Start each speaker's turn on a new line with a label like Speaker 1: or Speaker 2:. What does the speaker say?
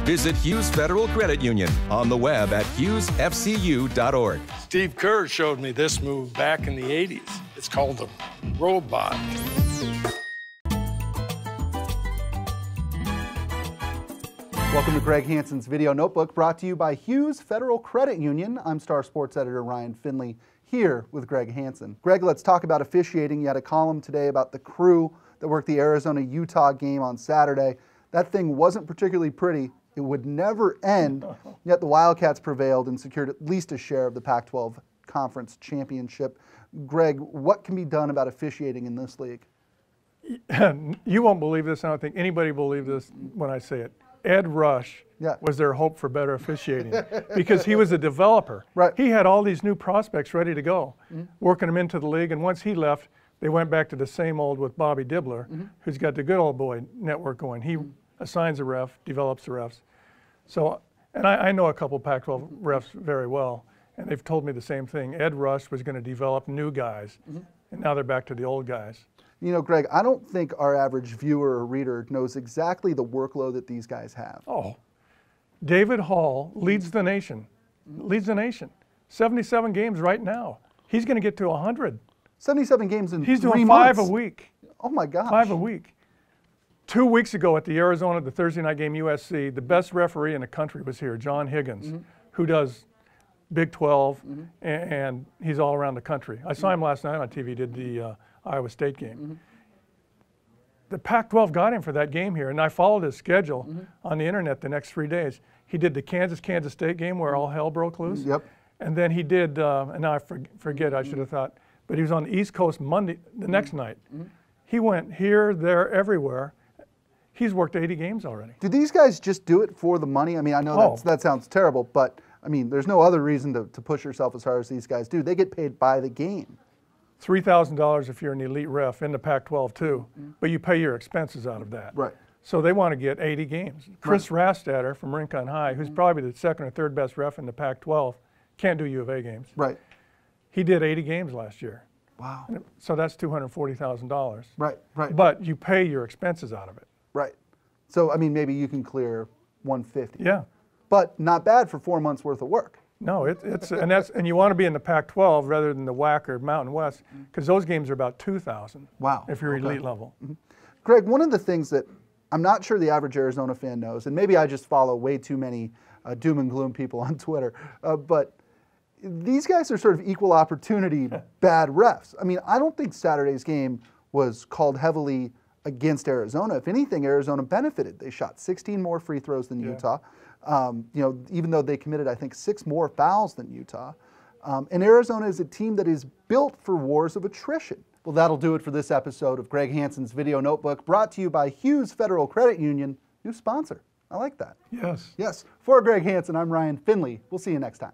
Speaker 1: Visit Hughes Federal Credit Union on the web at hughesfcu.org.
Speaker 2: Steve Kerr showed me this move back in the 80s. It's called a robot.
Speaker 3: Welcome to Greg Hanson's Video Notebook, brought to you by Hughes Federal Credit Union. I'm Star Sports Editor Ryan Finley, here with Greg Hanson. Greg, let's talk about officiating. You had a column today about the crew that worked the Arizona-Utah game on Saturday. That thing wasn't particularly pretty. It would never end, yet the Wildcats prevailed and secured at least a share of the Pac-12 Conference Championship. Greg, what can be done about officiating in this league?
Speaker 4: You won't believe this. I don't think anybody will believe this when I say it. Ed Rush was their hope for better officiating because he was a developer.
Speaker 3: Right.
Speaker 4: He had all these new prospects ready to go, working them into the league, and once he left, they went back to the same old with Bobby Dibbler, who's got the good old boy network going. He assigns a ref, develops the refs. So, and I know a couple Pac-12 refs very well, and they've told me the same thing. Ed Rush was going to develop new guys, and now they're back to the old guys.
Speaker 3: You know, Greg, I don't think our average viewer or reader knows exactly the workload that these guys have.
Speaker 4: Oh, David Hall leads the nation, 77 games right now. He's going to get to 100.
Speaker 3: 77 games in 3 months.
Speaker 4: He's doing 5 a week.
Speaker 3: Oh my gosh.
Speaker 4: 5 a week. 2 weeks ago at the Arizona, the Thursday night game, USC, the best referee in the country was here, John Higgins, who does Big 12, and he's all around the country. I saw him last night on TV, did the Iowa State game. The Pac-12 got him for that game here, and I followed his schedule on the internet the next 3 days. He did the Kansas State game where all hell broke loose. And then he did, and now I forget, I should have thought, but he was on the East Coast Monday, the next night. He went here, there, everywhere. He's worked 80 games already.
Speaker 3: Do these guys just do it for the money? I mean, I know that sounds terrible, but I mean, there's no other reason to push yourself as hard as these guys do. They get paid by the game.
Speaker 4: $3,000 if you're an elite ref in the Pac-12 too, but you pay your expenses out of that.
Speaker 3: Right.
Speaker 4: So they want to get 80 games. Chris Rastatter from Rincon High, who's probably the second or third best ref in the Pac-12, can't do U of A games.
Speaker 3: Right.
Speaker 4: He did 80 games last year.
Speaker 3: Wow.
Speaker 4: So that's $240,000.
Speaker 3: Right, right.
Speaker 4: But you pay your expenses out of it.
Speaker 3: Right. So, I mean, maybe you can clear 150.
Speaker 4: Yeah.
Speaker 3: But not bad for 4 months worth of work.
Speaker 4: No, and you want to be in the Pac-12 rather than the WAC or Mountain West, because those games are about 2,000.
Speaker 3: Wow.
Speaker 4: If you're elite level.
Speaker 3: Greg, one of the things that I'm not sure the average Arizona fan knows, and maybe I just follow way too many doom and gloom people on Twitter, but these guys are sort of equal opportunity bad refs. I mean, I don't think Saturday's game was called heavily against Arizona. If anything, Arizona benefited. They shot 16 more free throws than Utah. You know, even though they committed, I think, 6 more fouls than Utah. And Arizona is a team that is built for wars of attrition. Well, that'll do it for this episode of Greg Hanson's Video Notebook, brought to you by Hughes Federal Credit Union, new sponsor. I like that.
Speaker 4: Yes.
Speaker 3: Yes. For Greg Hanson, I'm Ryan Finley. We'll see you next time.